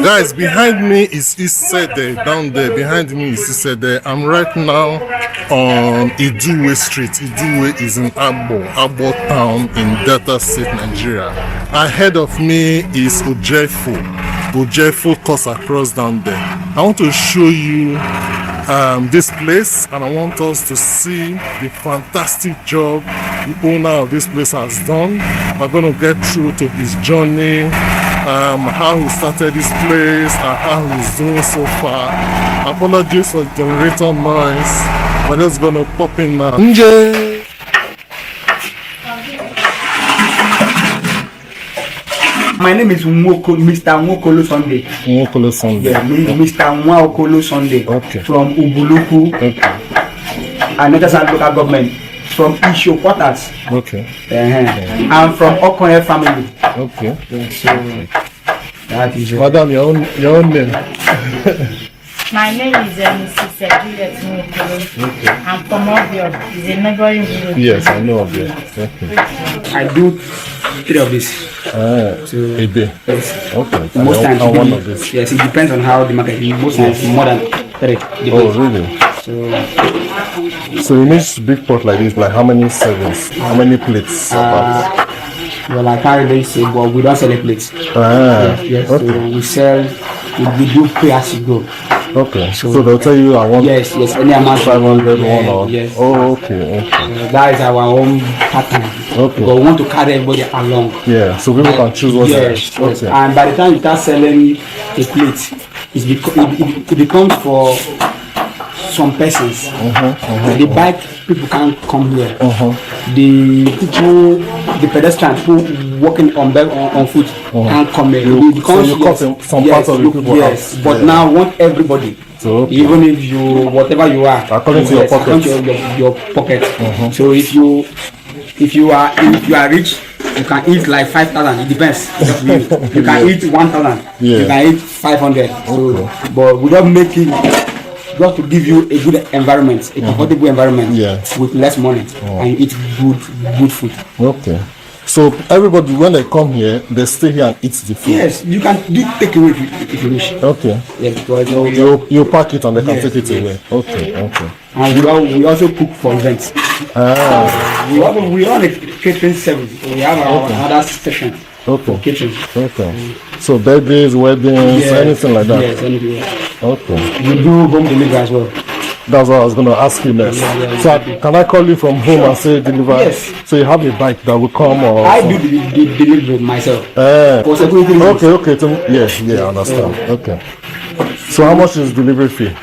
Guys, behind me is Isede, down there. Behind me is Isede. I'm right now on Iduwe Street. Iduwe is in Agbor town in Delta State, Nigeria. Ahead of me is Ujefo cuts across down there. I want to show you this place, and I want us to see the fantastic job the owner of this place has done. We're going to get through to his journey, how he started this place and how he's doing so far. Apologies for the generator noise. We're just going to pop in now. My name is Mr. Nwokolo Sunday. Nwokolo Sunday. Yeah, Mr. Nwokolo Sunday. Okay. From Ubuluku. Okay. Another local government. From Isho Quarters. Okay. I'm from Okonye family. Okay. Yeah, so that is it. Madam, your own name. My name is Mrs. Juliet Nwokolo. Okay. I'm from Agbor. It's a neighboring village. Yes, I know of it. Okay. I do 3 of this. A day. Yes. Okay. Most times, one of this. yes, it depends on how the market is. Most times, more than 3. Oh, really? So you need big pot like this, like how many servings? How many plates? Well, I can't really say, but we don't sell a plates. Yes, okay. So we sell, we do pay as you go. Okay, so they'll tell you I want yes, any amount 500 one or yes. Oh, okay. That is our own pattern. Okay. But we want to carry everybody along. Yeah, so people can choose what yes, they yes. Okay. And by the time you start selling a plate, it becomes for some persons. The bike people can't come here. The people, the pedestrians who walking on foot can't come here. So you cut some parts of the people out. But now I want everybody. So, okay. Even if you, whatever you are, according to your pocket. According to your pocket. So if you are rich, you can eat like 5,000. It depends. You can eat 1,000. You can eat 500. So, but we don't make it just to give you a good environment, a comfortable environment with less money, and you eat good food. Okay. So everybody, when they come here, they stay here and eat the food. Yes, you can take away if you wish. Okay. Yeah, because you pack it and they can take it away. Okay. Okay. And we also cook for events. We run a catering service. We have our other section. Okay. Kitchen. Okay. So birthdays, weddings, anything like that. Yes, anything. Okay. We do home delivery as well. That's what I was going to ask you next. So can I call you from home and say deliver? Yes. So you have a bike that will come or? I do the delivery myself. Okay. Yeah, I understand. Okay. So how much is delivery fee?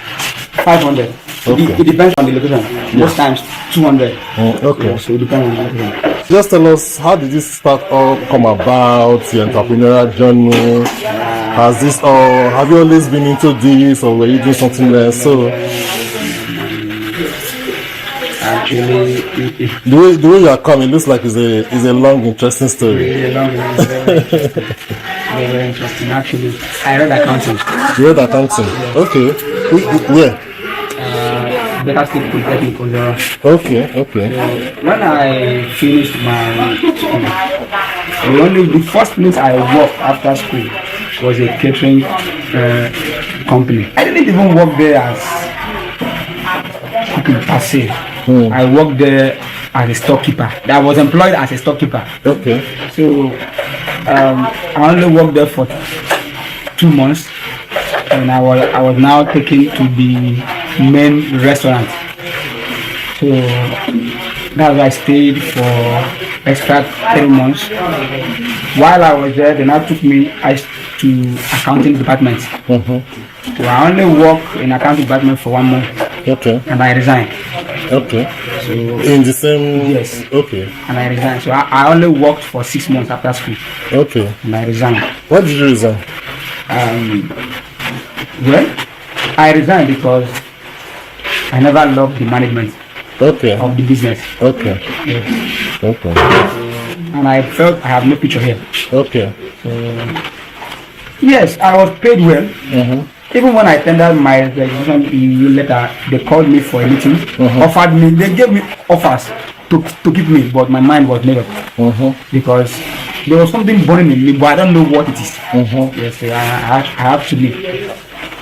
500. Okay. It depends on the location. Most times 200. Okay. So it depends on the location. Just tell us, how did this start all come about, your entrepreneurial journey? Have you always been into this, or were you doing something else? So actually, the way you are coming, looks like it's a long, interesting story. Very interesting. Actually, I read accounting. You read accounting? Okay. Where? Better State Polytechnic. Okay. When I finished my school, the first place I worked after school was a catering company. I didn't even work there as cooking per se. I worked there as a storekeeper. I was employed as a storekeeper. Okay. So I only worked there for 2 months, and I was now taken to the main restaurant. So that's why I stayed for extra 3 months. While I was there, they now took me to accounting department. So I only worked in accounting department for 1 month. Okay. And I resigned. Okay. So in the same. Yes. Okay. And I resigned. So I only worked for 6 months after school. Okay. And I resigned. Why did you resign? Well, I resigned because I never loved the management of the business. Okay. Yes. Okay. And I felt I have no future here. Okay. So, yes, I was paid well. Even when I tendered my resignation letter, they called me for a meeting, offered me, they gave me offers to keep me, but my mind was made up because there was something burning in me, but I don't know what it is. Yes, so I have to leave.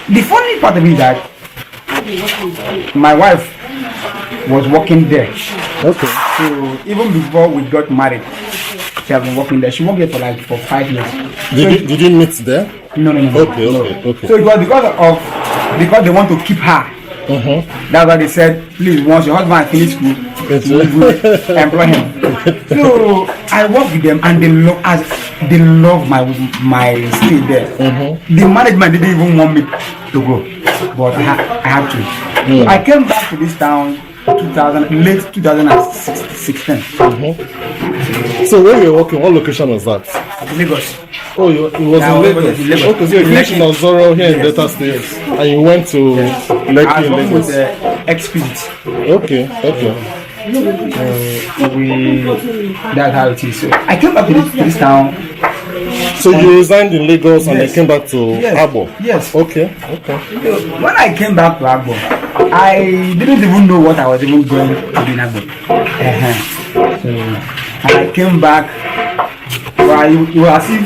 The funny part of it is that my wife was working there. Okay. So even before we got married, she has been working there. She worked there for 5 years. Did you meet there? No. Okay. So it was because they want to keep her. That's why they said, please, once your husband finish school, employ him. So I work with them, and they love my stay there. The management didn't even want me to go, but I had to. So I came back to this town late 2016. So where you were working, what location was that? Lagos. Oh, it was in Lagos. Okay, so you finished in Ozoro here in Delta State, and you went to Lekki I was in working Lagos. with Expedit. Okay. That's how it is. So I came back to this town. So you resigned in Lagos and then came back to Agbor? Yes. Okay. So when I came back to Agbor, I didn't even know what I was even going to do in Agbor. So I came back. Well, it was as if,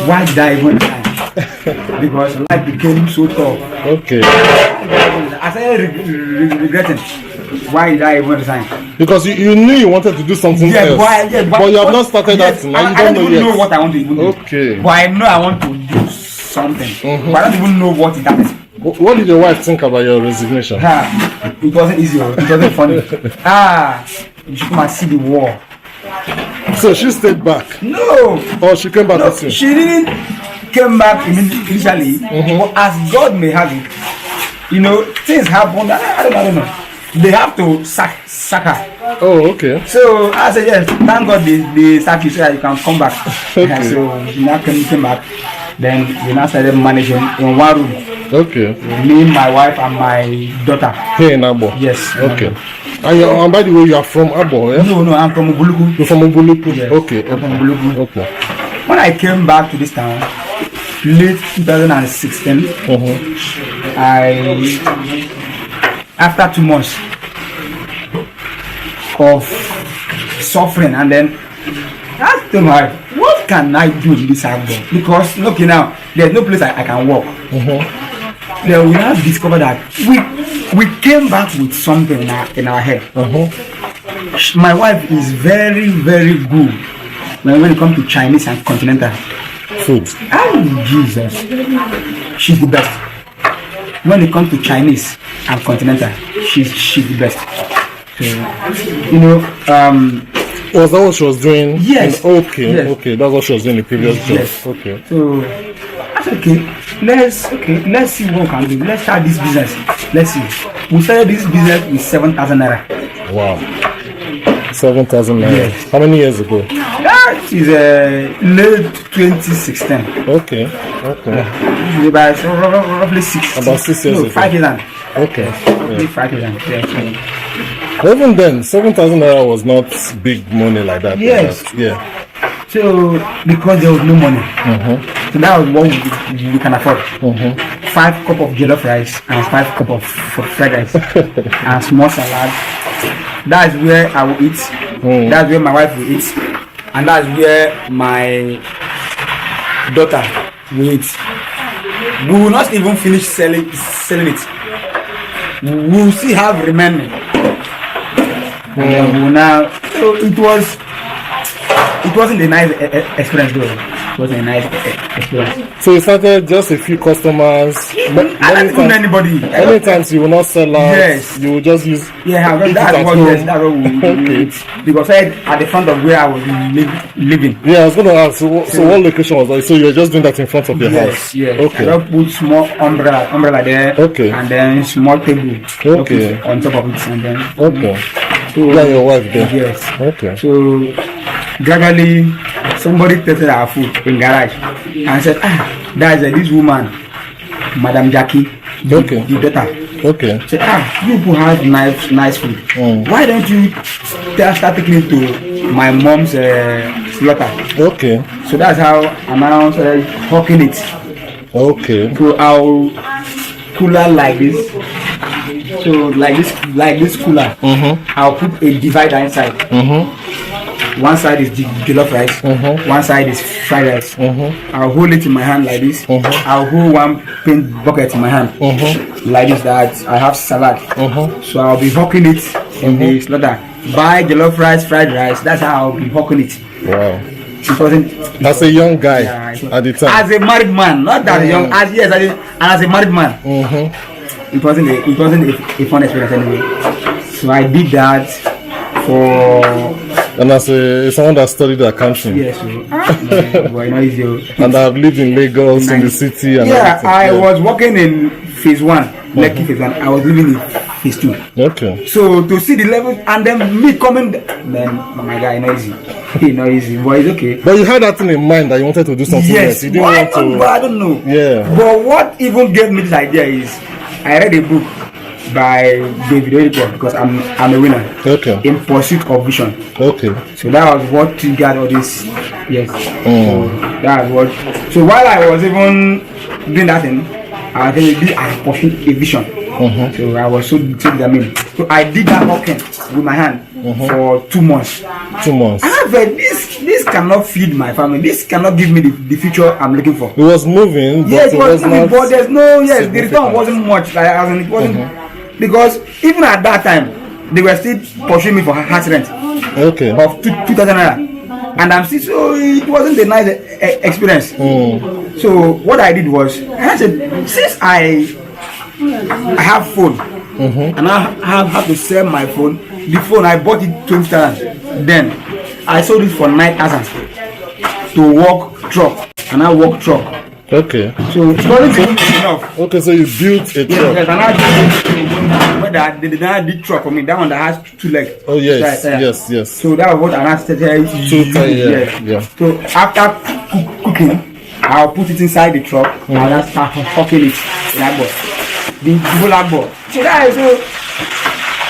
why did I even resign? Because life became so tough. Okay. I started regretting. Why did I even resign? Because you knew you wanted to do something else. But you have not started that now. You don't know yet. I don't even know what I want to even do. Okay. But I know I want to do something. But I don't even know what that is. What did your wife think about your resignation? It wasn't easy. It wasn't funny. You should come and see the war. So she stayed back? No. Or she came back with you? She didn't come back initially. But as God may have it, things happen. I don't know. They have to sack her. Oh, okay. So I said, yes, thank God they sack you so that you can come back. Okay. So she now came back. Then we now started managing in one room. Okay. Me, my wife, and my daughter. Here in Agbor? Yes. Okay. And by the way, you are from Agbor, eh? No, I'm from Ubuluku. You're from Ubuluku? Yes. Okay. I'm from Ubuluku. Okay. When I came back to this town, late 2016, after 2 months of suffering, and then I told my wife, what can I do in this Agbor? Because look now, there's no place I can walk. Then we now discovered that we came back with something in our head. My wife is very, very good when it comes to Chinese and continental food. Oh Jesus, she's the best. When it comes to Chinese and continental, she's the best. So, was that what she was doing? Yes. Okay, that's what she was doing in the previous job. Yes. Okay. So I said, let's see what we can do. Let's start this business. Let's see. We started this business with 7,000 naira. Wow. 7,000 naira. Yes. How many years ago? That is late 2016. Okay. About roughly 6. About 6 years ago. 5 years ago. Okay. Roughly 5 years ago. Even then, 7,000 naira was not big money like that. Yes. Yeah. So because there was no money, so that was what we can afford. 5 cups of jollof rice and 5 cups of fried rice and small salad. That's where I will eat. That's where my wife will eat, and that's where my daughter will eat. We will not even finish selling it. We will still have remaining. And then we will now. So it wasn't a nice experience though. It wasn't a nice experience. So you started just a few customers. I don't even know anybody. Many times you will not sell out. Yes. You will just use. Yeah, that's what we Okay. Because at the front of where I was living. Yeah, I was going to ask. So what location was that? So you were just doing that in front of your house? Yes. Okay. I just put small umbrella there. Okay. And then small table. Okay. On top of it, and then. Okay. So, you and your wife there. Yes. Okay. So gradually, somebody tested our food in garage and said, that's this woman, Madam Jackie. Okay. The daughter. Okay. Said, you people have nice food. Why don't you start taking it to my mom's slaughter? Okay. So that's how I'm now started hawking it. Okay. So our cooler like this. So like this cooler. I'll put a divider inside. one side is jollof rice, one side is fried rice. I'll hold it in my hand like this. I'll hold one paint bucket in my hand like this. That I have salad. So I'll be hawking it in the slaughter. Buy jollof rice, fried rice. That's how I'll be hawking it. Wow. It wasn't. As a young guy at the time. As a married man, not that young. As a married man. It wasn't a fun experience anyway. So I did that for. And as someone that studied accounting. Yes. And I've lived in Lagos, in the city. And everything. I was working in phase 1, Lekki phase 1. I was living in phase 2. Okay. So to see the levels and then me coming, then my guy, not easy, but it's okay. But you had that thing in mind that you wanted to do something else. You didn't want to. But I don't know. Yeah. But what even gave me this idea is I read a book by David Oyedepo because I'm a winner. Okay. In Pursuit of Vision. Okay. So that was what triggered all this. Yes. So that was what. So while I was even doing that thing, I pursued a vision. So I was so determined. So I did that walking with my hand for 2 months. 2 months. And I felt this cannot feed my family. This cannot give me the future I'm looking for. It was moving, but yes, it was moving, not. but there's no the return wasn't much. It wasn't because even at that time they were still pursuing me for house rent. Okay. Of 2,000 naira, and I'm still so it wasn't a nice experience. So what I did was I said since I have phone and I have to sell my phone. The phone I bought it 20,000. Then I sold it for 9,000 to walk truck, and I walk truck. Okay. So it's not enough. Okay, so you built a truck. Yes, and I did the truck for me. That one that has 2 legs. Oh yes, so yes. So that was what I started. Yeah. So after cooking, I'll put it inside the truck and I start hawking it in Agbor. The whole Agbor. So that is so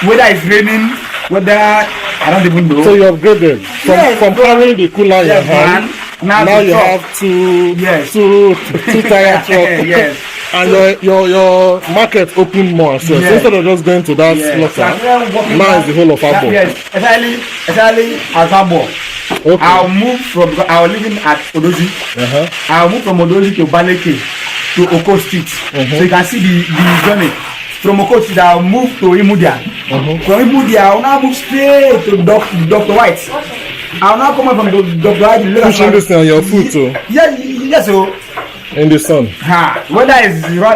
whether it's raining, whether I don't even know. So you upgraded from carrying the cooler in your hand. Now you have two tire trucks. Yes. And your market opened more. So instead of just going to that slaughter, now it's the whole of Agbor. Yes, especially at Agbor. Okay. I'll move from I was living at Odozi. I'll move from Odozi to Baleke to Oko Street. So you can see the journey. From Oko Street, I'll move to Imudia. From Imudia, I'll now move straight to Dr. White. I'll now come out from Dr. White. Pushing this on your foot too. Yes, so. In the sun. Whether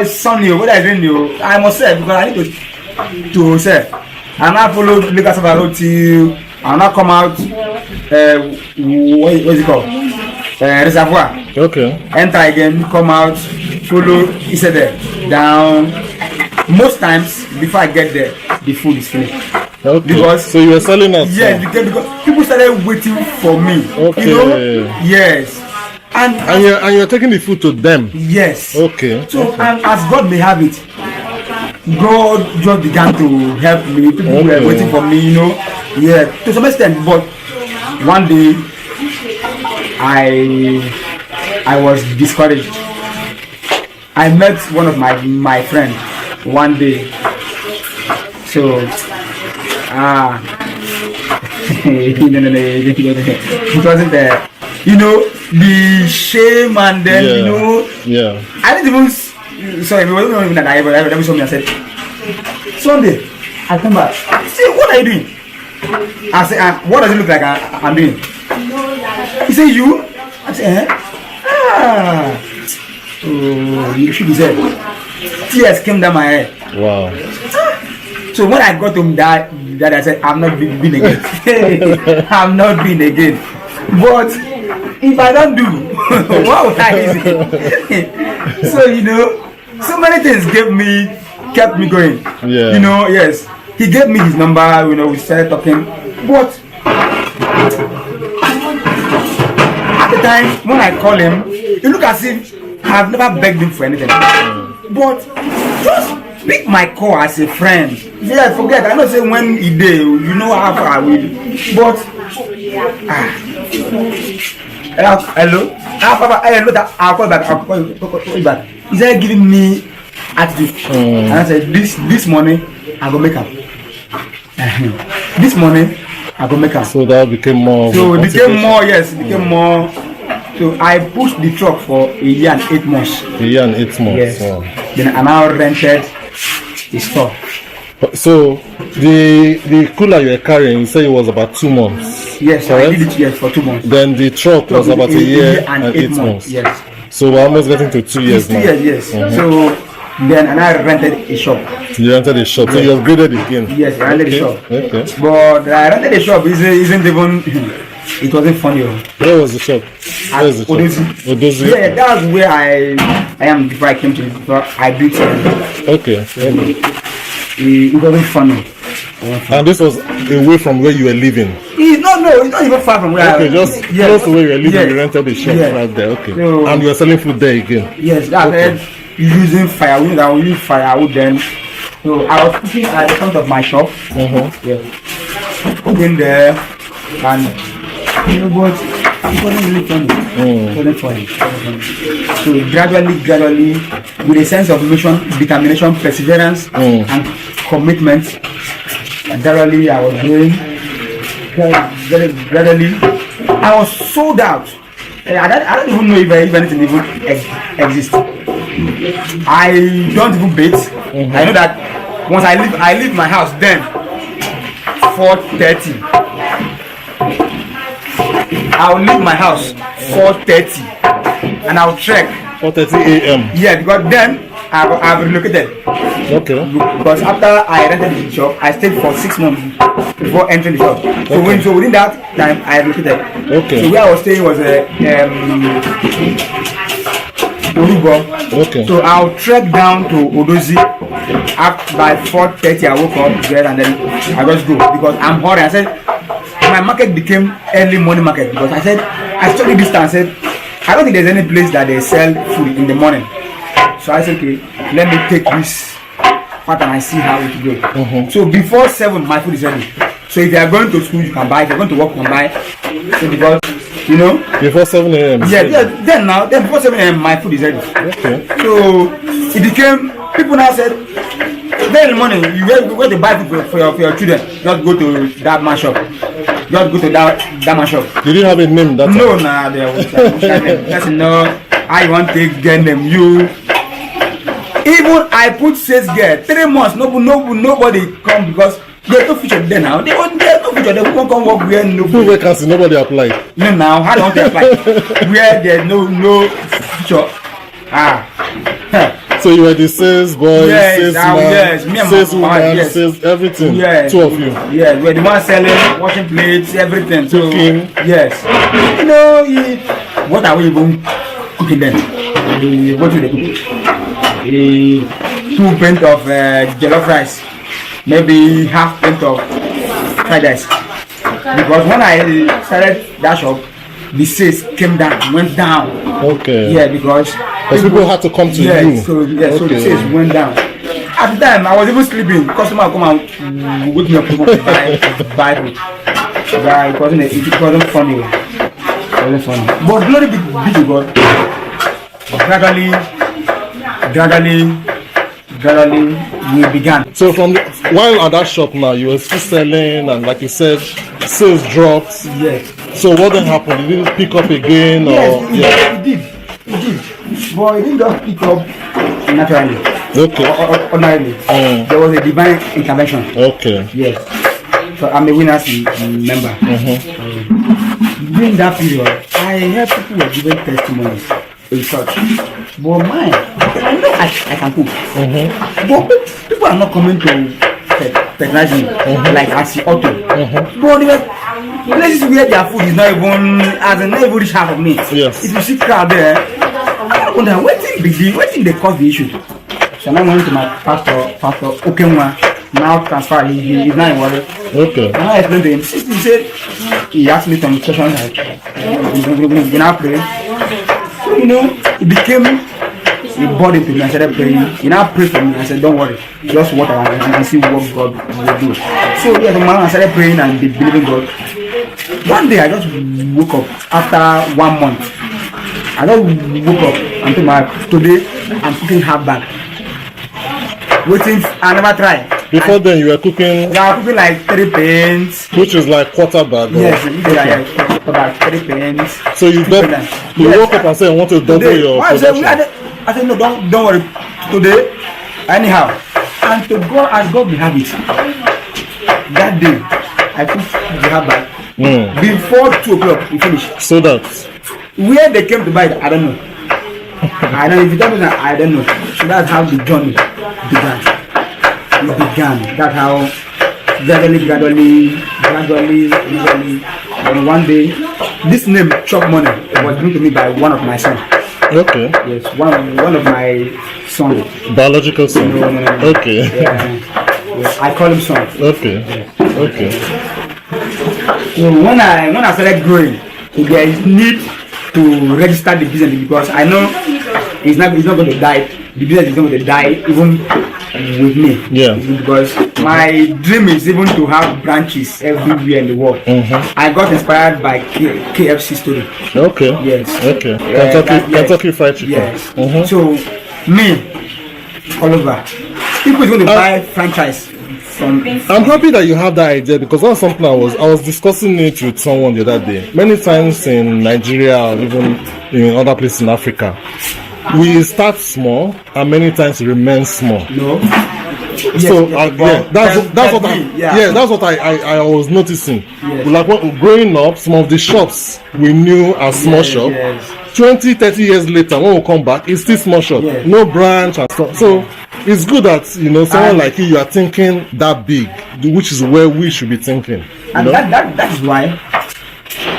it's sunny or whether it's rainy, I must say because I need to say. I'll now follow Lagos Road till I'll now come out. What is it called? Reservoir. Okay. Enter again, come out, follow. He said there down. Most times before I get there, the food is finished. Okay. Because so you were selling out. Yes, because people started waiting for me. Okay. You know? Yes. And you're taking the food to them. Yes. Okay. So and as God may have it, God just began to help me. People were waiting for me, you know. Yeah, to some extent. But one day, I was discouraged. I met one of my friends one day. So no, it wasn't there. You know, the shame and then you know. Yeah. I didn't even. Sorry, it wasn't even that I ever saw me. I said, Sunday, I come back. Say, what are you doing? I said, what does it look like I'm doing? He said, you? I said, oh, you should be said. Tears came down my head. Wow. So when I got to that I said, I'm not been again. I'm not been again. But if I don't do, what would I do? So you know, so many things kept me going. Yeah. You know, yes. He gave me his number, you know, we started talking. But at the time when I call him, it look as if I've never begged him for anything. But just pick my call as a friend. Yeah, forget. I know say when he did, you know how far I will. But hello. I'll call back. He started giving me attitude, and I said, this morning I go make up. This morning I go make am. So that became more. So it became more, yes, it became more. So I pushed the truck for a year and 8 months. A year and 8 months. Yes. Wow. Then I now rented the store. So the cooler you were carrying, you said it was about 2 months. Yes, correct? I did it yes for 2 months. Then the truck was about a year and 8 months. Yes. So we're almost getting to 2 years It's 2 now. years, yes. So then and I rented a shop. You rented a shop, so you upgraded again. Yes, I rented a shop. Okay. But I rented a shop isn't even. It wasn't funny. Where was the shop? Where is the shop? Odozi. Yeah, that was where I am before I came to this. Before I built it. Okay. It wasn't funny. And this was away from where you were living. It's not even far from where Okay, just close to where you were living. Yes. You rented the shop right there. Okay. So, and you were selling food there again. Yes, that's using firewood. I was using firewood then. So I was cooking at the front of my shop. Yeah. Cooking there, and but it wasn't really funny. It wasn't funny. So gradually, with a sense of mission, determination, perseverance, and commitment, gradually I was growing. Gradually, I was sold out. I don't even know if anything even exists. I don't even bait. I know that once I leave my house then 4:30. I'll leave my house 4:30 and I'll trek 4:30 a.m. Yeah, because then I've relocated. Okay. Because after I rented the shop, I stayed for 6 months before entering the shop. So within that time, I relocated. Okay. So where I was staying was Urugo. Okay. So I'll trek down to Odozi. By 4:30, I woke up there and then I just go because I'm hurry. I said my market became early morning market because I studied this time. I said I don't think there's any place that they sell food in the morning. So I said, okay, let me take this part and I see how it goes. So before 7, my food is ready. So if you are going to school, you can buy. If you're going to work, you can buy. So because before 7 a.m. Yeah. Then before 7 a.m. my food is ready. Okay. So it became people now said, very in the morning you go to buy food for your children. Just go to that man shop. Just go to that man shop. You didn't have a name that time? No, there was just no. I want to get them. You. Even I put sales girl 3 months. Nobody come because there's no future there now. There's no future. They won't come work where no. Full vacancy. Nobody applied. No, now how don't they apply? Where there's no future. So you were the sales boy, sales man, me and sales my woman, yes. sales everything. Yes. 2 of you. Yeah, we're the one selling, washing plates, everything. So, Cooking. yes. What are we even cooking then? What do they cook? 2 pint of jollof rice, maybe half pint of fried rice. Because when I started that shop, the sales went down. Okay. Yeah, because people had to come to you. So the sales went down. At the time, I was even sleeping. Customer come and wake me up to buy food. It wasn't funny. It wasn't funny. But glory be to God. Gradually, we began. So while at that shop now, you were still selling, and like you said, sales dropped. Yes. So what then happened? Did it pick up again, or It did. But it didn't just pick up naturally. Okay. Ordinarily. There was a divine intervention. Okay. Yes. So I'm a winner's member. During that period, I heard people were giving testimonies in church. But mine, I know I can cook. But people are not coming to patronize me like I see auto. But they were places where their food is not even reach half of me. Yes. If you see crowd there, I wonder what thing they cause the issue. So now I went to my pastor Okemwa. Now transfer, he's not in worry. Okay. And I explained to him. He said he asked me some questions like you now pray. So it became a burden to me. I started praying. He now prayed for me. I said, don't worry, just what I want and see what God will do. So yeah, I started praying and believing God. One day I just woke up after 1 month. I just woke up and told today I'm cooking half bag. Waiting, I never try. Before then, you were cooking, Yeah, I'm cooking like 3 pens. which is like quarter bag. or- Yes, about 3 pens. So you woke up and said, I want to double Today, your I said, production. I said, no, don't worry. Today, anyhow. And to God, as God will have it, that day, I put the half bag. Before 2 o'clock, we finished. So that, Where they came to buy it, I don't know. I don't know. If you tell me that, I don't know. So that's how the journey began. It began. That's how gradually, and one day, this name, Chop Money, was given to me by one of my sons. okay. Yes, one of my sons. Biological son. No. Okay. Yes, I call him son. Okay. Okay. So when I started growing, there is need to register the business because I know it's not going to die. The business is not going to die even with me. Yeah. Because my dream is even to have branches everywhere in the world. I got inspired by KFC story. Okay. Yes. Okay. Yes. Kentucky Fried Chicken. Yes. So me, all over. People is going to buy franchise. I'm happy that you have that idea because that's something I was discussing it with someone the other day. Many times in Nigeria or even in other places in Africa, we start small and many times remain small. No. So that's what I was noticing. Yes. Like growing up, some of the shops we knew as small shop. Yes. 20-30 years later, when we come back, it's still small shop, Yes. no branch and stuff. So it's good that someone like you are thinking that big, which is where we should be thinking. And that is why.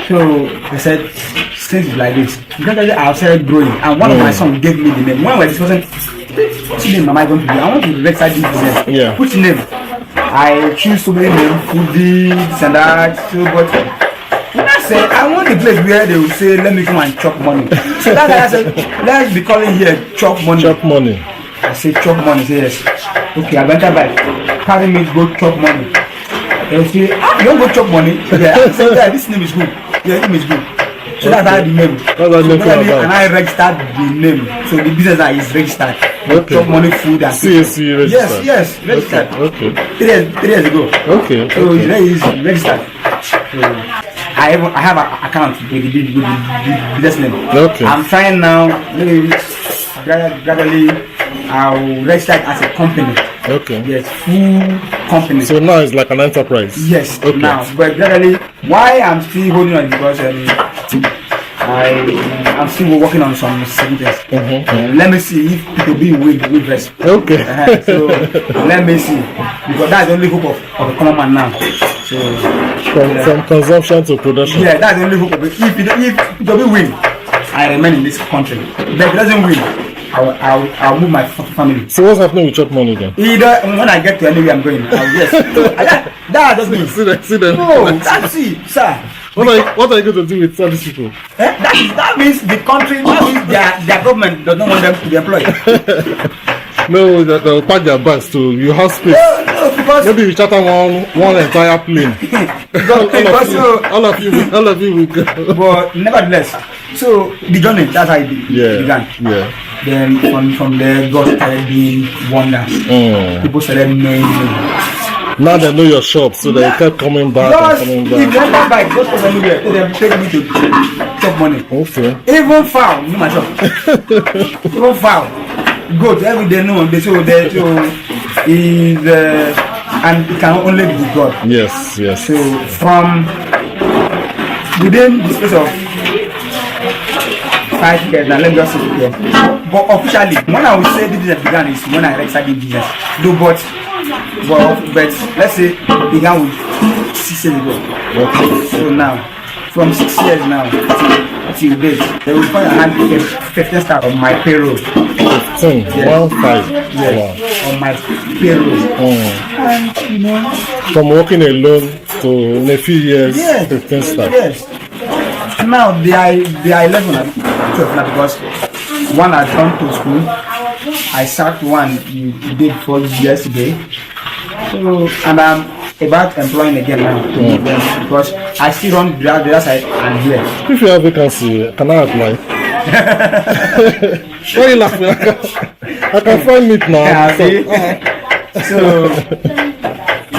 So I said, since it's like this, gradually I started growing, and one of my sons gave me the name. When we were discussing, which name am I going to do? I want to register this business. Yeah. Which name? I choose so many names, foodie, this and that. So, but when I said I want the place where they will say, "Let me come and chop money." So that's why I said, let's be calling here Chop Money. Chop money. I say Chop Money. Say yes. Okay, I went by. Carry me go Chop Money. They say, you don't go Chop Money. Yeah, I said, yeah, this name is good. Yeah, name is good. So that's how the name. And I registered the name. So the business is registered. Okay. Chop Money Food and CAC registered. Yes, registered. Okay. 3 years ago. Okay. So it's registered. So I have an account with the business name. Okay. I'm trying now. Maybe gradually I'll register it as a company. Okay. Yes, full company. So now it's like an enterprise. Yes. Okay. Now, but gradually, why I'm still holding on is because I'm still working on some things. Let me see if it will be with rest. Okay. So let me see, because that's the only hope of a common man now. So from consumption to production. yeah, that's the only hope of it. If it will be win, I remain in this country. But if it doesn't win, I'll move my family. So what's happening with Chop Money then? Either when I get to anywhere I'm going, yes. That doesn't mean. See them. No, that's it, sir. What are you going to do with all these people? That means the country, that means their government does not want them to be employed. No, they'll pack their bags to you have space. No, because Maybe you charter one entire plane. all of you will go. but nevertheless, so the journey, that's how it began. Yeah. Then from there, God started doing wonders. People started knowing me. Now they know your shop, so they kept coming back and coming If back. you enter by just from anywhere, they take me to Chop Money. Okay. Even foul, you know my shop. Even foul. Goat every day, no, they so is and it can only be God. Yes. So from within the space of 5 years, now let me just say it here. But officially, when I will say this business began is when I registered the business. But let's say it began with 6 years ago. Okay. So now, from 6 years now till date, they will find a hand 15 staff on my payroll. 15. Yes. 15. Yes. Wow. On my payroll. And From working alone to in a few years, yes, 15 staff. yes. Now they are 11 and 12 now because one has gone to school. I sacked one the day before yesterday. So and I'm about employing again now because I still run the other side and here. If you have vacancy, can I apply? Why are you laughing? I can find it now. Yeah, So, So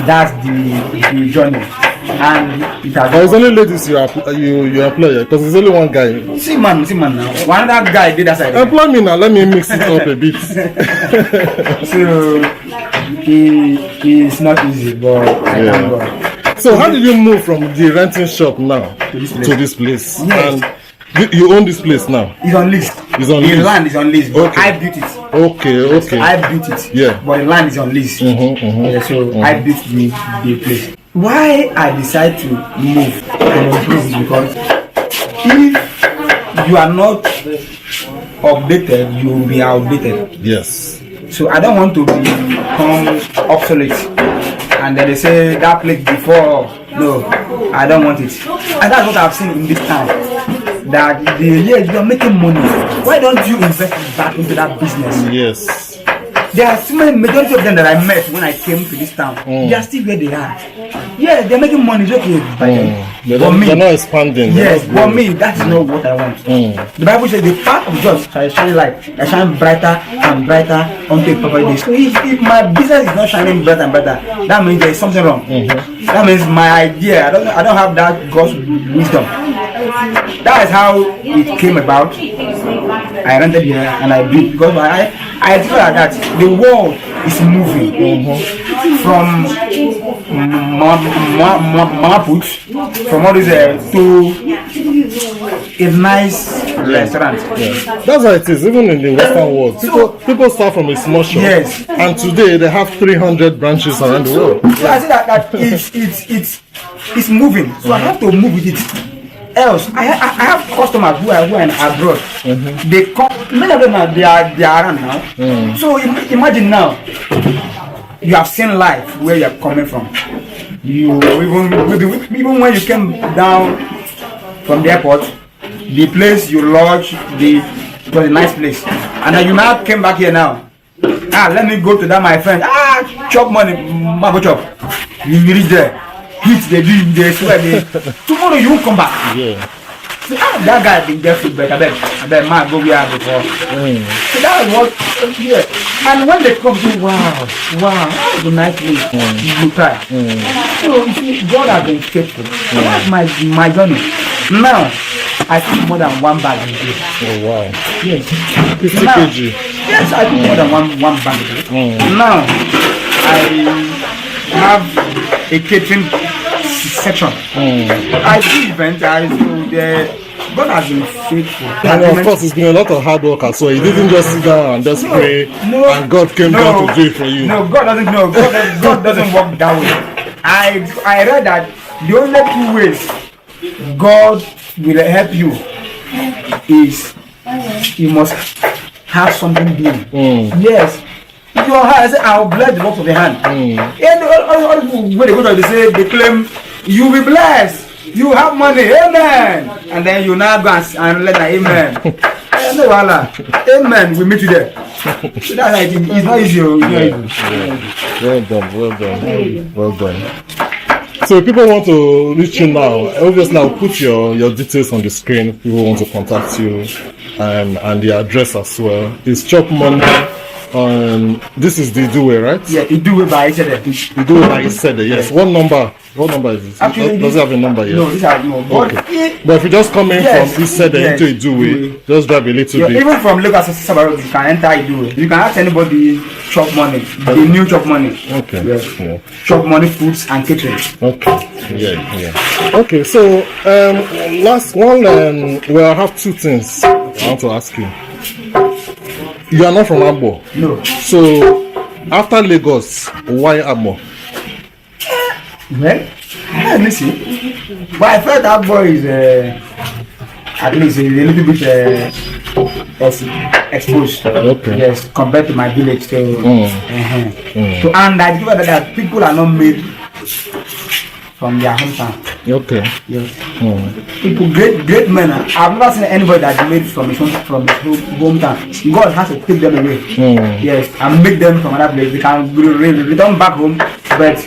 that's the journey. And it has But it's only ladies you employ, because there's only one guy. see man now. One other guy did that side. Employ me now, let me mix it up a bit. So it's not easy, but I thank God. So how did you move from the renting shop now to this place? Yes. And you own this place now? It's on lease. It's on the lease. land is on lease, but Okay. I built it. Okay. I built it. Yeah. But the land is on lease. Yeah, so I built the place. Why I decide to move and improve is because if you are not updated, you will be outdated. Yes. So I don't want to become obsolete. And then they say that place before. No, I don't want it. And that's what I've seen in this town. That you are making money. Why don't you invest back into that business? Yes. There are so many, majority of them that I met when I came to this town. They are still where they are. Yeah, they're making money. It's okay. They're not expanding. Yes, for me, that's not what I want. The Bible says the path of judge shall shine light, shall shine brighter and brighter unto a perfect day. So if my business is not shining brighter and brighter, that means there is something wrong. That means my idea, I don't have that God's wisdom. That is how it came about. I rented here and I built because I feel like that the world is moving from mama put from all this to a nice restaurant. That's how it is, even in the Western world. People start from a small shop. Yes. And today they have 300 branches around the world. So I say that it's moving. So I have to move with it. Else, I have customers who are abroad. They come, many of them they are around now. So imagine now, you have seen life where you are coming from. You even when you came down from the airport, the place you lodge, it was a nice place, and then you now came back here now. Let me go to that, my friend. Chop money, go chop. You reach there. Hit they swear tomorrow you won't come back. Yeah. So, that guy been there for better. I bet man go where before. So that was what and when they come to wow, that was a nice place. You try. So you see, God has been faithful. So that's my journey. Now I took more than one bag a day. Oh wow. Yes. 50 now, kg. Yes, I took more than one bag a day. Now I have a catering section. I do events. God has been faithful. And of course, it's been a lot of hard work as well. You didn't just sit down and just pray, and God came down to do it for you. No, God doesn't know. God doesn't work that way. I read that the only two ways God will help you is you must have something doing. Yes. If your hand, I say, I'll bless the works of your hand. And all people, when they go to they claim, you will be blessed. You have money, amen. And then you now go and let that amen. No, Allah. Amen, we meet you there. So that's like it's not easy. Well done. So if people want to reach you now, obviously I'll put your details on the screen if people want to contact you, and the address as well. It's Chop Money. This is the Iduwe, right? Yeah, Iduwe by Isede. Iduwe by Isede, yes. What number is this? Actually, does it have a number yet? No, this has no. Okay. But if you just come in from Isede into Iduwe, just drive a little bit. Even from Lagos to Sabaro, you can enter Iduwe. You can ask anybody Chop Money, the new Chop Money. Okay. Yeah. Chop Money Foods and Catering. Okay. Yeah. Okay. So last one, I have two things I want to ask you. You are not from Agbor. No. So after Lagos, why Agbor? Well, let me see. But I felt Agbor is at least a little bit exposed. Okay. Yes, compared to my village. So, so and I discovered that people are not made from their hometown. Okay. Yes. People, great men. I've never seen anybody that's made from his hometown. God has to take them away. Yes, and make them from another place. They can return back home. But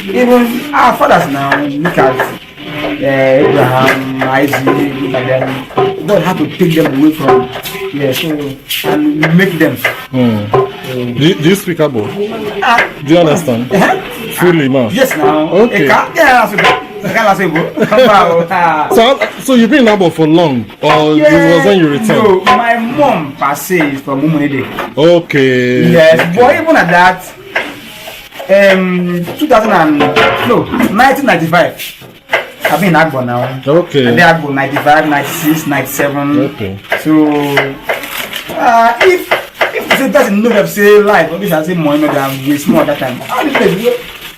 even our fathers now, look at Abraham, Isaac, look at them. God had to take them away from so and make them. Do you speak Agbor? Do you understand? Fully, man. Yes, now. Okay. So you've been in Agbor for long, or it was when you returned? No, my mom per se is from Umunide. Okay. Yes, okay. but even at that, 1995. I've been in Agbor now. Okay. And then Agbor 95, 96, 97. Okay. So if the person know that say life, or this I say money, than we small that time.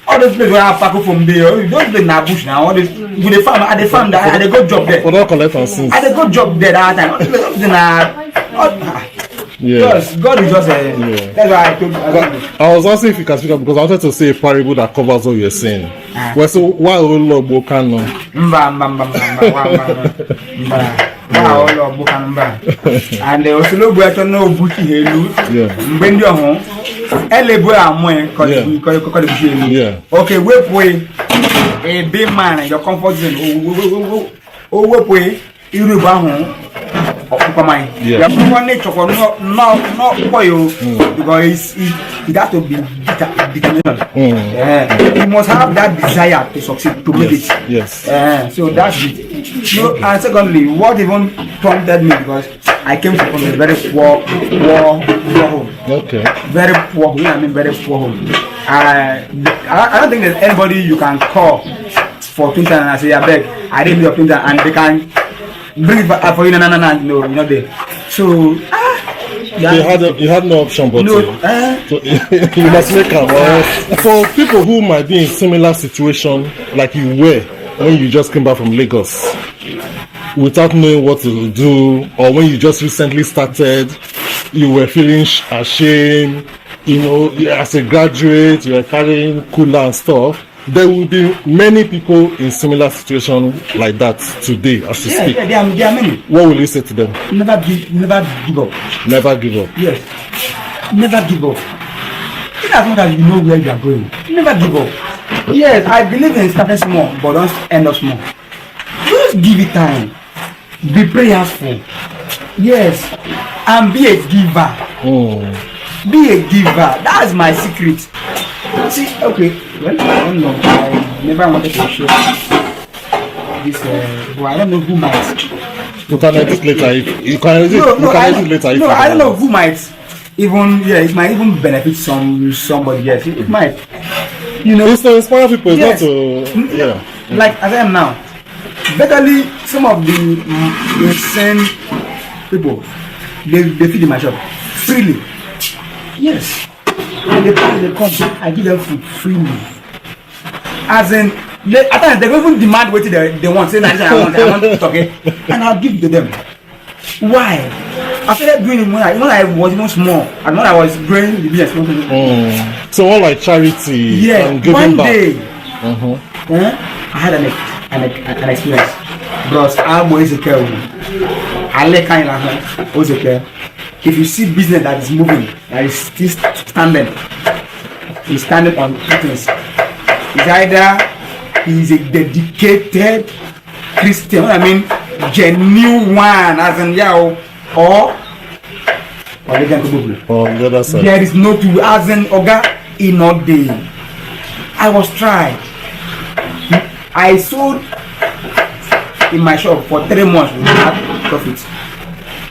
All those places where I pack up from there, those places na bush now. All this with the farm, at the farm that I go job there. For not collect on since. I dey go job there that time. All those places na. Yeah. God is just that's why I told you. I was asking if you can speak up because I wanted to say a parable that covers what you're saying. Well, so why Olobo Kano? And there was no way to know Buki Helu. When you're home, yeah. Okay, wait, a big man and your comfort zone. Oh, wait, you will home. Yeah. Nature not for you because it has to be determination. You must have that desire to succeed, to make it. Yes. So that's it. No, and secondly, what even prompted me because I came from a very poor home. Okay. Very poor home. I mean, very poor home. I don't think there's anybody you can call for 20 and I say, I beg, I didn't need a 20 and they can. Bring it back for you, no, you're not there. So, you had no option but no, so you must make a for people who might be in similar situation like you were when you just came back from Lagos without knowing what to do, or when you just recently started, you were feeling ashamed, you know, as a graduate, you were carrying cooler and stuff. There will be many people in similar situation like that today as you speak. Yeah, there are many. What will you say to them? Never give up. Never give up. Yes. Never give up. In as much as you know where you are going, never give up. Yes, I believe in starting small, but don't end up small. Just give it time. Be prayerful. Yes. And be a giver. Be a giver. That's my secret. See, okay, well, I don't know. I never wanted to share this, but I don't know who might. You can edit later. You can edit later. No, I don't know who might even. Yeah, it might even benefit somebody. Yes, it might. You know, it's to inspire people. It's yes. Not to Like as I am now. Betterly, some of the insane people they feed in my shop freely. Yes. And they come, I give them food freely. As in, at times they even demand what they want. Say, I want it, okay? And I'll give to them. Why? I started doing it when I was even small, and when I was growing the business. So all like charity. Yeah. And giving one back. day, I had an experience. Bros, Agbor is a care. I like kind of care. If you see business that is moving, that is still standing, he's standing on two things. It's either he's a dedicated Christian, I mean, genuine one, as in or they can go on the other side. There is no two, as in Oga in all day. I was tried. I sold in my shop for 3 months without profit.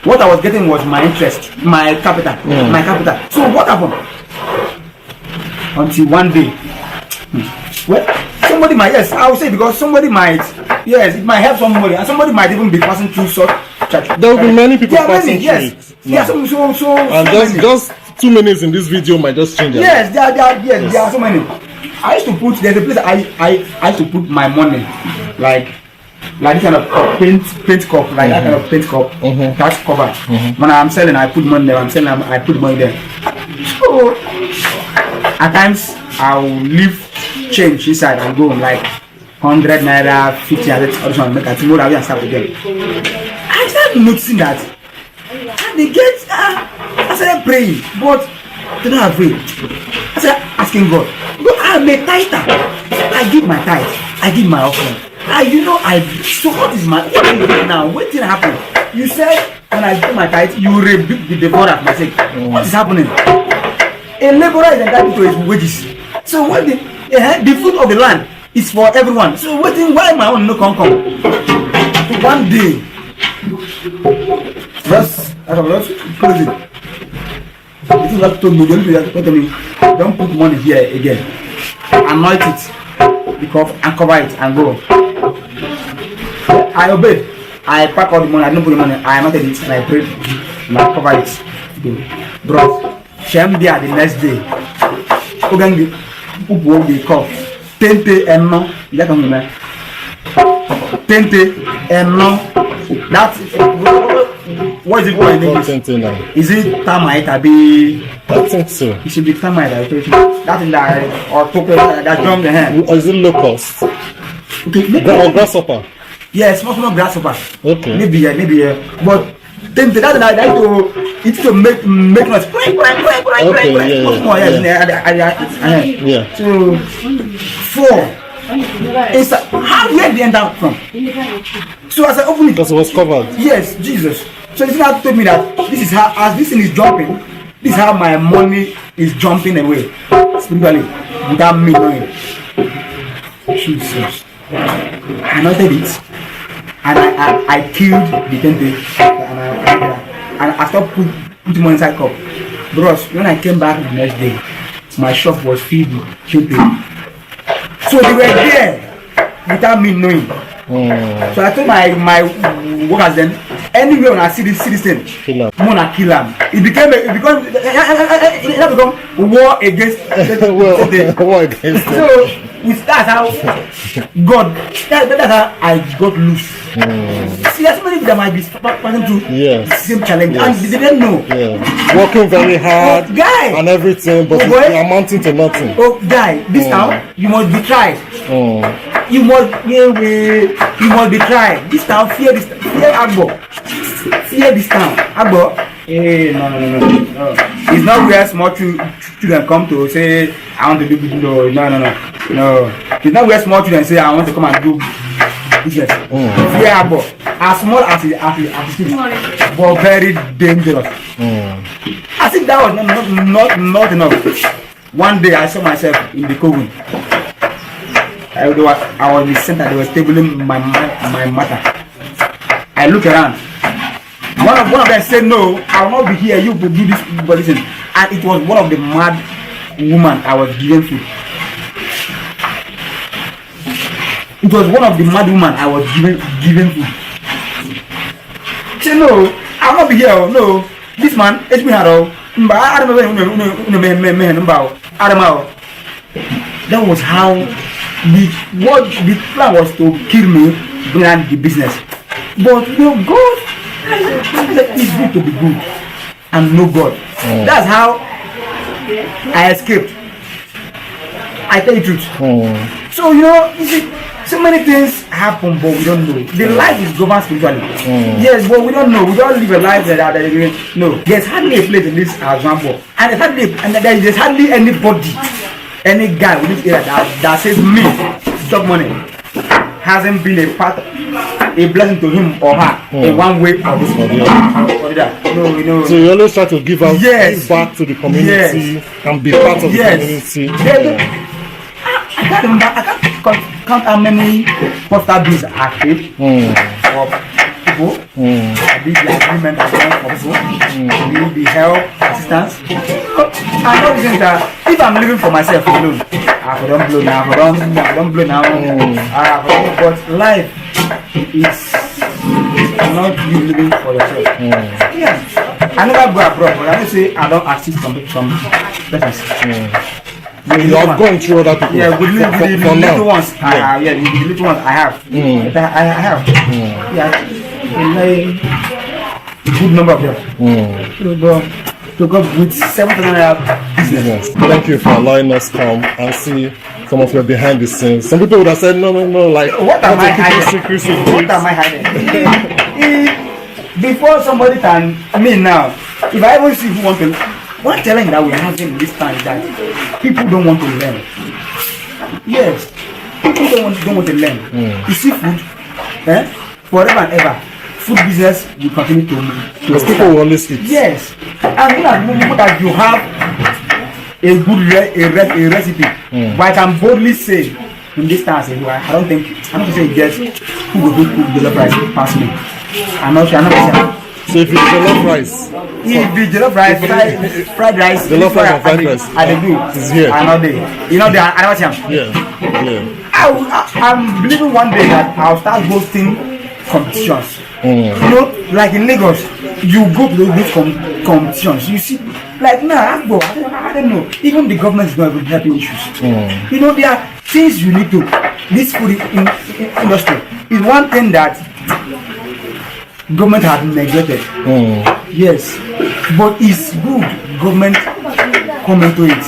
What I was getting was my interest, my capital. So what happened? Until one day, well, somebody might, yes, I would say because somebody might, yes, it might help somebody, and somebody might even be passing through such. There will be many people passing through it. Yes, and just 2 minutes in this video might just change. Yes, there are so many. I used to put, there's a place I used to put my money, like this kind of paint cup, like that kind of paint cup, that's cover. When I'm selling, I put money there. I'm selling, I put money there. So at times I'll leave change inside and go like 100 naira, 50, and make a tomorrow and start again. I started noticing that, and they get. I started praying, but they're not afraid. I started asking God, I'm a tither. I give my tithe. I give my offering. So what is my now? What did happen? You said when I do my tithe, you rebuke the devourer. I said, what is happening? A laborer is entitled to his wages. So when the fruit of the land is for everyone. So why my own no come? One day, just close it. This is what told me. Don't put money here again. Anoint it because and cover it and go. I obeyed. I pack all the money. I don't put the money. I anointed it and I prayed and I cover it. Bro, shame there the next day. Ogangi, people they call. Tente and no. That come man. Tente and no. That's what is it called in English? Is it termite? I think so. It should be termite. That in that or that drum the hand. Or is it locust? Okay, Or grasshopper? Yeah, small grasshopper. Okay. Maybe but tente it's to make noise. Yeah. So 4. It's how where they end up from. So as I open it, Because it was covered. yes, Jesus. So this now told me that this is how as this thing is jumping, this is how my money is jumping away spiritually without me knowing. Jesus. I noted it and I killed the tente and I stopped putting money inside cup. Bros, when I came back the next day, my shop was filled with tente. So they were there without me knowing. So I told my workers then, anywhere when I see this thing, I'm gonna kill them. It became war against War against so that's how God, that's how I got loose. See, there's many that might be passing through the same challenge and they didn't know. Working very hard guy, and everything, but it's amounting to nothing. Oh, guy, this town you must be tried. You must be tried. This town fear Agbor. Fear this town. Agbor. No. It's not where small children come to say I want to do business. No. It's not where small children say I want to come and do business. Fear Agbor. As small as it is, but very dangerous. I think that was not enough. One day I saw myself in the coven. I was in the center. They were tabling my matter. I look around. One of them said, "No, I will not be here. You will do this." But listen, and it was one of the mad woman I was giving food. It was one of the mad woman I was giving food. She said, "No, I will not be here. No, this man, it's me haro. That was how the plan was to kill me during the business. But God is good to be good and no God. That's how I escaped. I tell you the truth. So you see, so many things happen, but we don't know. The life is governed spiritually. Yes, but we don't know. We don't live a life that no. There's hardly a place in this example, and there's hardly anybody, any guy with this area that says me, stock money, hasn't been a blessing to him or her in one way or this or that. No. So you always try to give out back to the community and be part of the community. I can't remember. I can't count how many poster bills I paid for people. I did the agreement for people. The help, assistance. I know things that if I'm living for myself alone, I don't blow now. But life is not you living for yourself. I never go abroad, but I don't say I don't assist some persons. You have gone through other people. Yeah, with the little ones. The little ones I have. I have. A good number of them. To go with 7,000 business. Thank you for allowing us to come and see some of your behind the scenes. Some people would have said, no, like, what am I hiding? What am I hiding? Before somebody can, now, if I ever see who want to, one challenge that we have in this time is that people don't want to learn. Yes, people don't want to learn. You see food, forever and ever. Food business will continue to because people will always eat. Yes, and in as much that you have a good a recipe. But I can boldly say in this time, I don't think say it gets who will do jollof rice past me. I'm not sure. So if it's jollof rice, if the jollof rice, fried rice, jollof rice and fried rice, I do. It's here. I'm not there. You know, there are another time. Yeah. I'm believing one day that I'll start hosting competitions. You know, like in Lagos, you go to those competitions. You see, like now, Agbor, I don't know. Even the government is not even helping issues. You know, there are things you need to. This food industry is one thing that government has neglected. Yes, but it's good government come into it.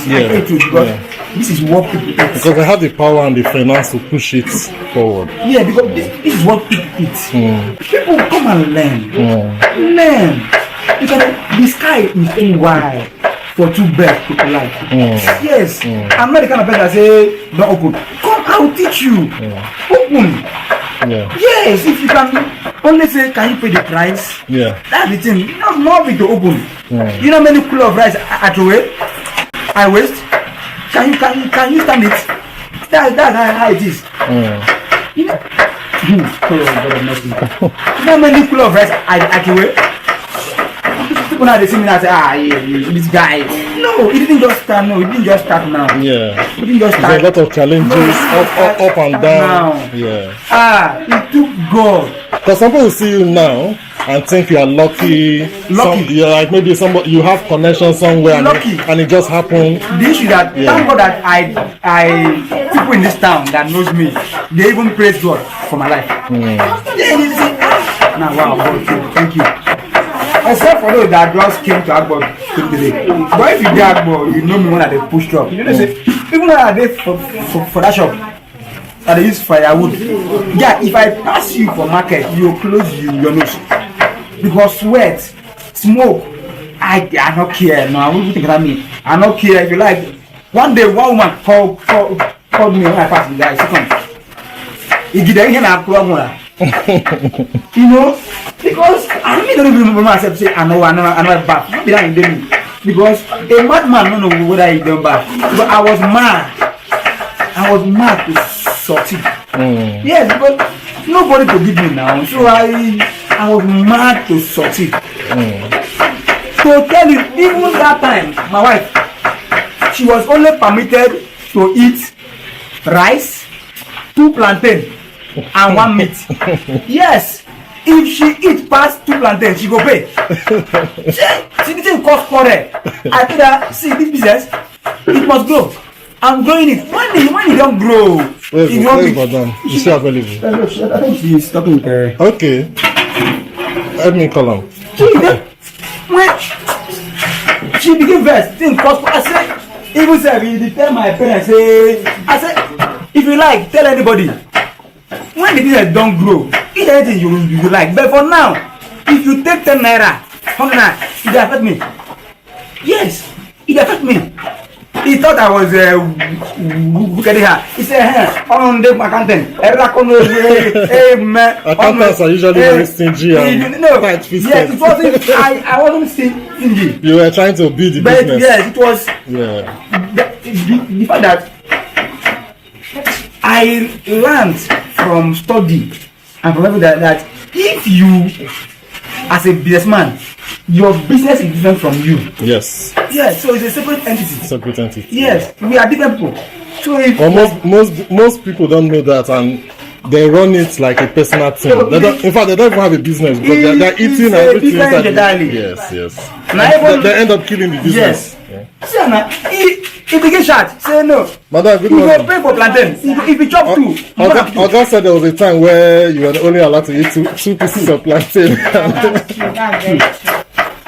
Because this is what people eat. Because they have the power and the finance to push it forward. Yeah, because this is what people eat. People come and learn. Learn. Because the sky is too wide for two birds to collide. Yes. I'm not the kind of person that say don't open. Come, I'll teach you. Open. Yes, if you can only say can you pay the price? That's the thing. Not be to open. You know how many kilo of rice I waste? Can you stand it? That's how it is. You know, you know how many kilo of rice I can weigh? People now they see me and say, this guy. No, it didn't just start. No, it didn't just start now. It didn't just start. There's a lot of challenges, up and down. It took God. Because some people see you now and think you are lucky. Like maybe somebody you have connection somewhere and it just happened. The issue that thank God that I people in this town that knows me, they even praise God for my life. They say, now wow, God, thank you. Except for those that just came to Agbor today. But if you get Agbor, you know me when I push up. You know say even when I did for that shop, that they use firewood. Yeah, if I pass you for market, you close your nose. Because sweat, smoke, I don't care. No, I won't think about me. I don't care if you like. One day, one woman called me when I passed the guy. She comes. He did anything I could. You know, because I don't even remember myself say I know back. Not that in because a madman don't know whether he done back. But I was mad to succeed. Yes, because nobody could give me now. So I was mad to succeed. To tell you, even that time, my wife, she was only permitted to eat rice, 2 plantain, and 1 meat. Yes, if she eat past 2 plantain, she go pay. She didn't cost quarter. I told her, see this business, it must grow. I'm growing it. When it don't grow, it won't be. Madam? Is she available? I think she's talking to her. Okay. Let me call him. When she begin verse, think cost. I said, even say, he tell my parents, say, I said, if you like, tell anybody. When the business don't grow, eat anything you like. But for now, if you take 10 naira, 100 naira, it affect me. Yes, it affect me. He thought I was look at her. He said, on the accountant. Accountants are usually very stingy and quite fisted. Yes, it wasn't. I wasn't stingy. You were trying to build the business. Yes, it was. The fact that I learned from study and from everything that if you, as a businessman, your business is different from you. Yes. Yes, so it's a separate entity. Separate entity. Yes, we are different people. So if most people don't know that, and they run it like a personal thing. In fact, they don't even have a business because they're eating everything. Yes. They end up killing the business. Yes. See, Anna, if you get shot, say no. Madam, good morning. You morning. go pay for plantain. If you chop 2, Oga said there was a time where you were only allowed to eat 2 pieces of plantain.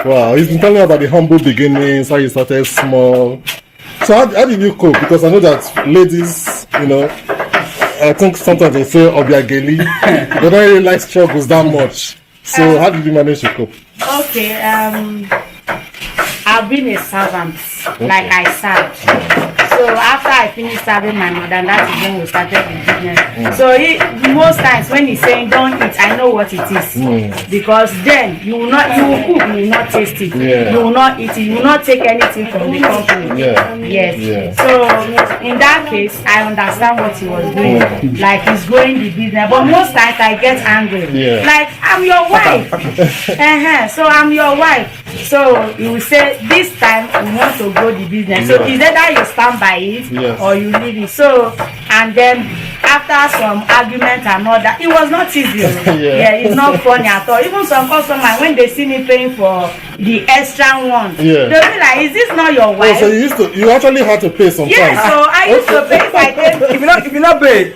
Wow, he's been telling me about the humble beginnings, how you started small. So how did you cope? Because I know that ladies, you know, I think sometimes they say obiageli, they don't really like struggles that much. So how did you manage to cope? Okay, I've been a servant, like I served. So So after I finished serving my mother, and that is when we started the business. So most times when he's saying don't eat, I know what it is. Because then you will cook, you will not taste it. You will not eat it, you will not take anything from the company. Yes. So in that case, I understand what he was doing. Like he's growing the business. But most times I get angry. Like, I'm your wife. So I'm your wife. So he will say, this time we want to grow the business. So is either you stand by it or you leave it. So, and then after some argument and all that, it was not easy. It's not funny at all. Even some customers, when they see me paying for the extra one, they'll be like, is this not your wife? So you actually had to pay sometimes. Yes, so I used to pay if I take. If you not pay,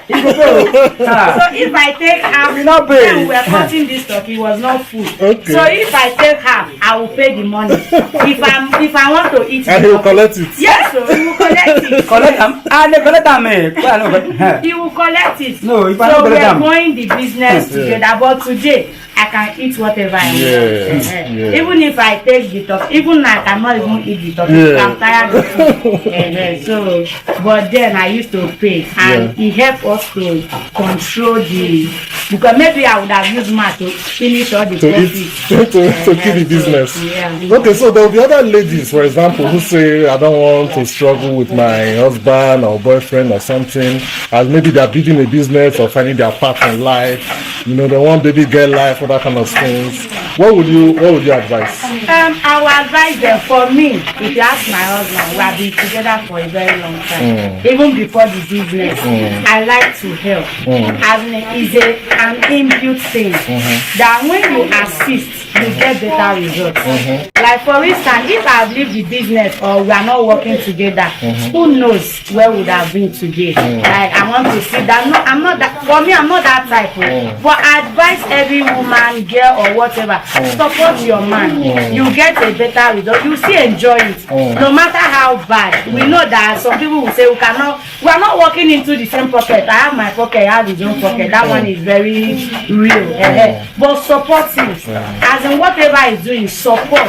So if I take half, when we were cutting this stock, it was not full. So if I take half, I will pay the money. If I want to eat, and he will collect it. Yes, so he will collect it. He will collect it. No, if I so don't we are collect going the business together. But today, I can eat whatever I want. Even if I take the top, even I cannot even eat the top. I'm tired of it. So, but then I used to pay, and it helped us to control because maybe I would have used math to finish all the profit. To keep the business. Okay, so there will be other ladies, for example, who say, I don't want to struggle with my husband or boyfriend or something, as maybe they're building a business or finding their path in life. You know, they want baby girl life, all that kind of things. What would you advise? I would advise them. For me, if you ask my husband, we have been together for a very long time. Even before the business, I like to help. As an inbuilt thing that when you assist, you get better results. Like for instance, if I leave the business or we are not working together, who knows where would have been today? Like I want to see that. No, I'm not that. For me, I'm not that type. But I advise every woman, girl, or whatever, support your man. You get a better result. You still enjoy it, no matter how bad. We know that some people will say we are not working into the same pocket. I have my pocket, I have his own pocket. That one is very real. But support him. As in whatever he's doing, support.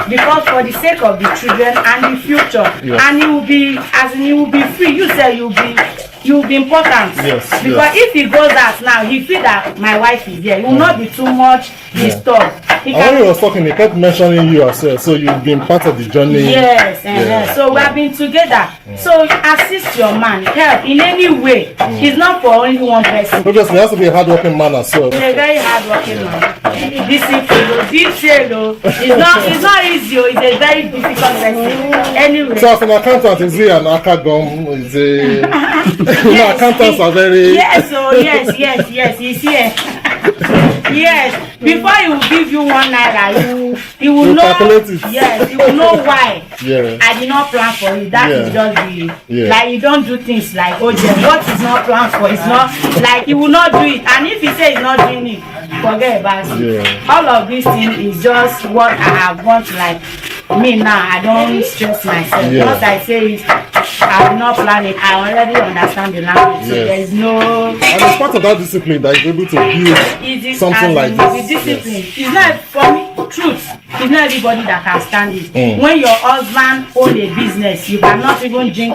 Because for the sake of the children and the future, and he will be free. You say you'll be important. Because if he goes out now, he feel that my wife is there. He will not be too much disturbed. And when he was talking, he kept mentioning you yourself, so you've been part of the journey. So we have been together. So assist your man, help in any way. It's not for only one person. Obviously, he has to be a hardworking man as well. He's a very hardworking man. Detail, it's not easy. It's a very difficult person. Anyway. So as an accountant, is he an akagom? Is he? Accountants are very. Yes. He's here. Yes. Before he will give you 1 naira, he will know. Calculate it. Yes, he will know why. I did not plan for it. That is just the like you don't do things like what is not planned for. It's not like he will not do it. And if he says he's not doing it, forget about it. All of this thing is just what I have want. Like me now, I don't stress myself. Once I say it, I will not plan it. I already understand the language. So there is no. And it's part of that discipline that is able to build something like this. The discipline. It's not for me. Truth. It's not everybody that can stand it. When your husband owns a business, you cannot even drink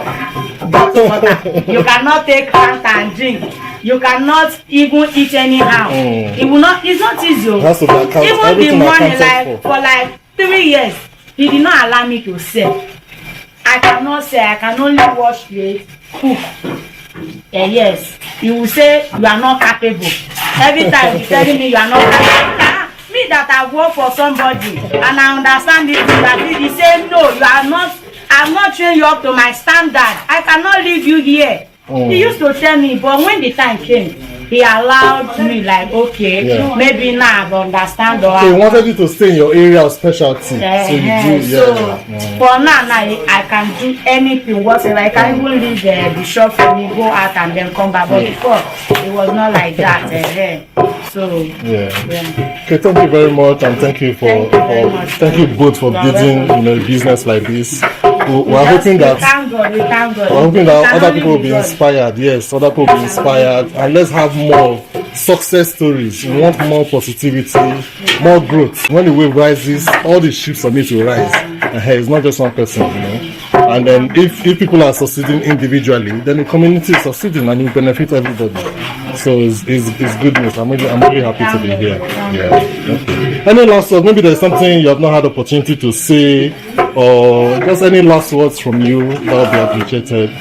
bottled water. You cannot take Fanta and drink. You cannot even eat anyhow. It will not. It's not easy. Even the money, for like 3 years, he did not allow me to sell. I cannot say. I can only wash plates, cook. Yes, you will say you are not capable. Every time you telling me you are not capable. Me that I work for somebody and I understand this, that he say no, you are not. I'm not trained you up to my standard. I cannot leave you here. He used to tell me, but when the time came, he allowed me like, okay, maybe now I understand. Or he wanted you to stay in your area of specialty. So you do, for now, I can do anything whatsoever. I can even leave the shop for me, go out and then come back. But before, it was not like that. Okay, thank you very much, and thank you thank you both for building a business like this. We're hoping that we're hoping that other people will be inspired. Yes, other people will be inspired, and let's have more success stories. We want more positivity, more growth. When the wave rises, all the ships are made to rise. It's not just one person, And then if people are succeeding individually, then the community is succeeding and it benefits everybody. So it's good news. I'm really happy to be here. Yeah. Okay. Any last words? Maybe there's something you have not had opportunity to say, or just any last words from you that would be appreciated.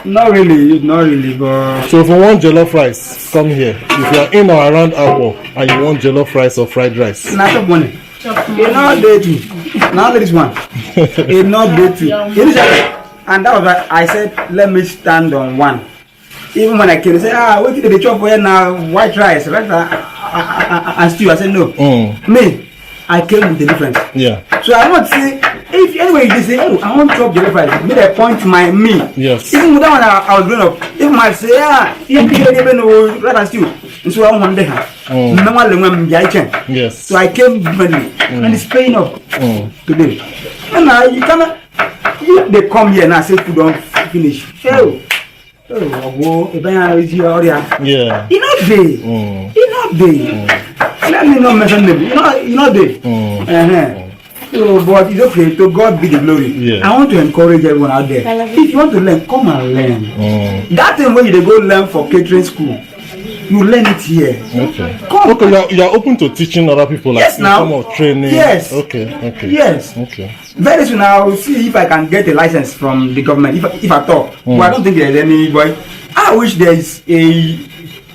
Not really, but... So if you want jollof rice, come here. If you are in or around Agbor and you want jollof rice or fried rice. Not money. Not dirty. Not this one. It's not dirty. And that was why I said, let me stand on one. Even when I came, they say, what did they chop for you now? White rice, right? And stew. I said, no. Me, I came with the difference. Yeah. So I want to say, if anyway they say, oh, I want to chop jollof rice, made a point to me. Yes. Even with that one, I was growing up. If I say, you can't even know rice and stew. And so I want to Yes. So I came differently, and it's paying off today. And now you cannot. If they come here and I say food don't finish. Yeah. You know they. Let me not mention them. You know they. So, but it's okay. To God be the glory. Yeah. I want to encourage everyone out there. If you want to learn, come and learn. That thing when you go learn for catering school, you learn it here. Okay. Okay. You are open to teaching other people, like in form of training. Yes. Okay. Yes. Okay. Very soon I will see if I can get a license from the government. If I talk, but I don't think there's any. But I wish there is a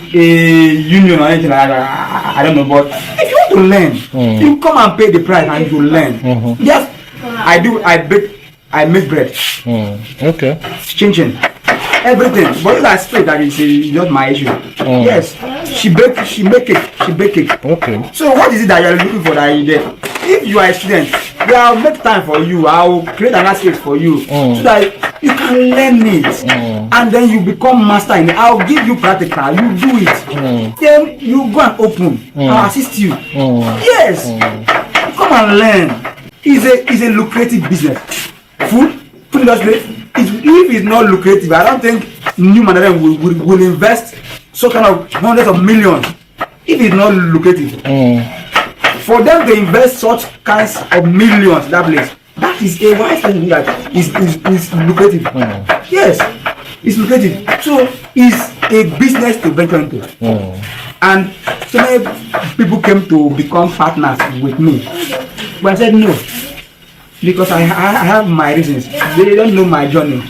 union or anything like that. I don't know. But if you want to learn, you come and pay the price and you learn. Yes, I do. I make bread. Okay. Changing. Everything, but it's straight that is not my issue. Yes, she make it. Okay. So what is it that you are looking for that you get? If you are a student, I'll make time for you. I'll create an aspect for you so that you can learn it, and then you become master in it. I'll give you practical. You do it. Then you go and open. I'll assist you. Yes, come and learn. It's a lucrative business. Food industry. If it's not lucrative, I don't think new management will invest so kind of hundreds of millions. If it's not lucrative, for them to invest such kinds of millions, that is a wise thing that is lucrative. Yes, it's lucrative. So it's a business to venture into. And so many people came to become partners with me, but I said no. Because I have my reasons. They don't know my journey.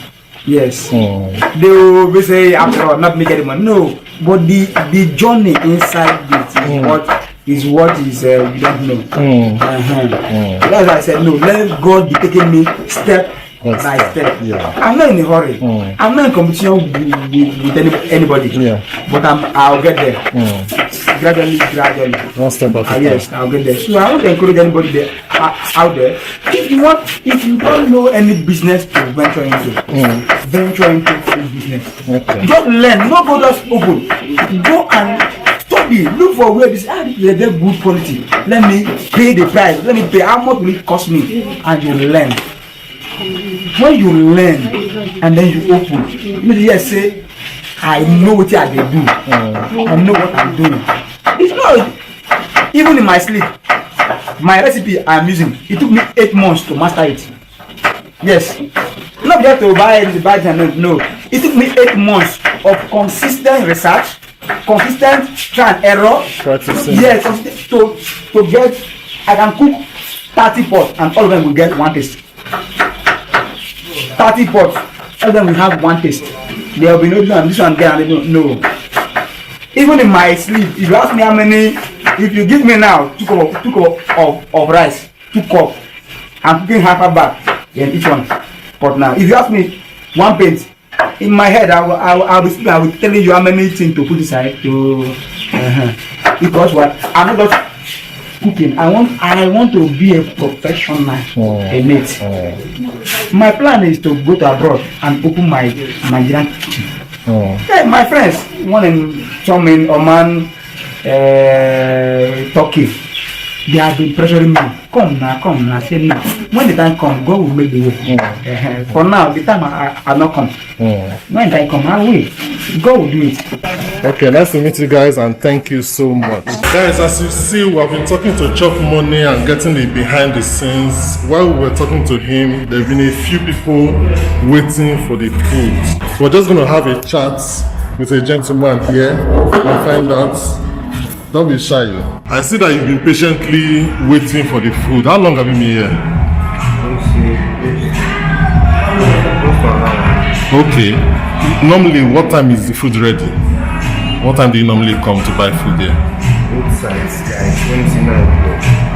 Yes. They will say I'm not making any money. No. But the journey inside it is what you don't know. That's why I said no. Let God be taking me step by step. Yeah. I'm not in a hurry. I'm not in competition with anybody. Yeah. But I'll get there. Gradually. One step at a time. Yes, I'll get there. So I want to encourage anybody there out there. If you don't know any business to venture into, venture into food business. Okay. Just learn. Not go just open. Go and study. Look for where this is a good quality. Let me pay the price. Let me pay. How much will it cost me? And you learn. When you learn and then you open, you just say, I know what I do. I know what I'm doing. It's not even in my sleep. My recipe I'm using, it took me 8 months to master it. Yes. Not just to buy it, no. It took me 8 months of consistent research, consistent trial and error. Practicing. Yes, to get, I can cook 30 pots and all of them will get one taste. 30 pots, all of them will have one taste. There will be no this one there and they don't know. Even in my sleep, if you ask me how many, if you give me now 2 cups of rice, 2 cups, I'm cooking half a bag, then each one. But now, if you ask me 1 paint, in my head, I will tell you how many things to put aside to, because what, I'm not just cooking. I want to be a professional in it. My plan is to go to abroad and open my Nigerian kitchen. Yeah, my friends, some in Oman, Turkey, they have been pressuring me. Come now, come now. I say no. When the time comes, God will make the way. For now, the time I not come. When the time comes, I will. God will do it. Okay, nice to meet you guys and thank you so much. Guys, as you see, we have been talking to Chop Money and getting the behind the scenes. While we were talking to him, there have been a few people waiting for the food. We're just going to have a chat with a gentleman here and find out. Don't be shy. I see that you've been patiently waiting for the food. How long have you been here? Okay. Normally, what time is the food ready? What time do you normally come to buy food here?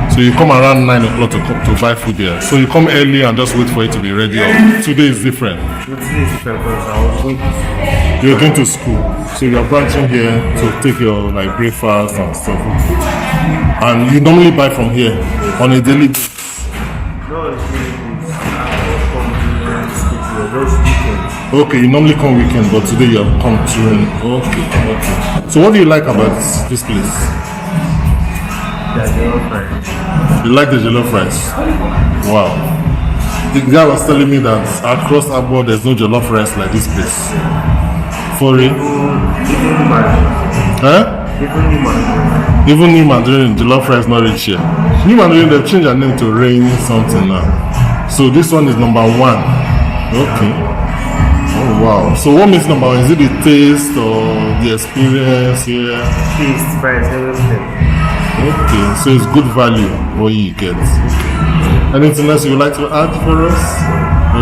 So you come around 9 o'clock to buy food here. So you come early and just wait for it to be ready. Or today is different. Today is different because I was going to school. You're going to school, so you're branching here to take your like breakfast and stuff. And you normally buy from here on a daily basis. No, it's those weekends. Okay, you normally come weekend, but today you have come during. Okay. So what do you like about this place? The jollof rice. You like the jollof rice? Wow. The guy was telling me that across Agbor there's no jollof rice like this place. For real? Even New Mandarin, jollof rice not rich here. New Mandarin, they've changed their name to Rain something now. So this one is number 1. Okay. Oh wow. So what makes number 1? Is it the taste or the experience here? Taste, price, everything. Okay, so it's good value what you get. Anything else you would like to add for us?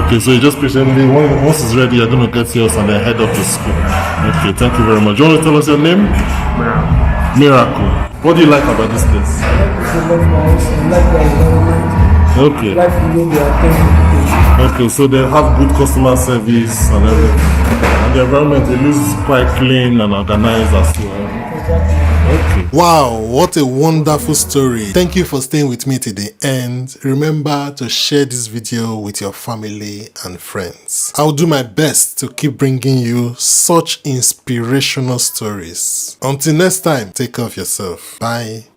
Okay, so you just patiently, once it's ready, you're going to get yours and then head up to school. Okay, thank you very much. Do you want to tell us your name? Miracle. What do you like about this place? Okay. Okay, so they have good customer service and everything. And the environment, it looks quite clean and organized as well. Okay. Wow, what a wonderful story. Thank you for staying with me to the end. Remember to share this video with your family and friends. I'll do my best to keep bringing you such inspirational stories. Until next time, take care of yourself. Bye.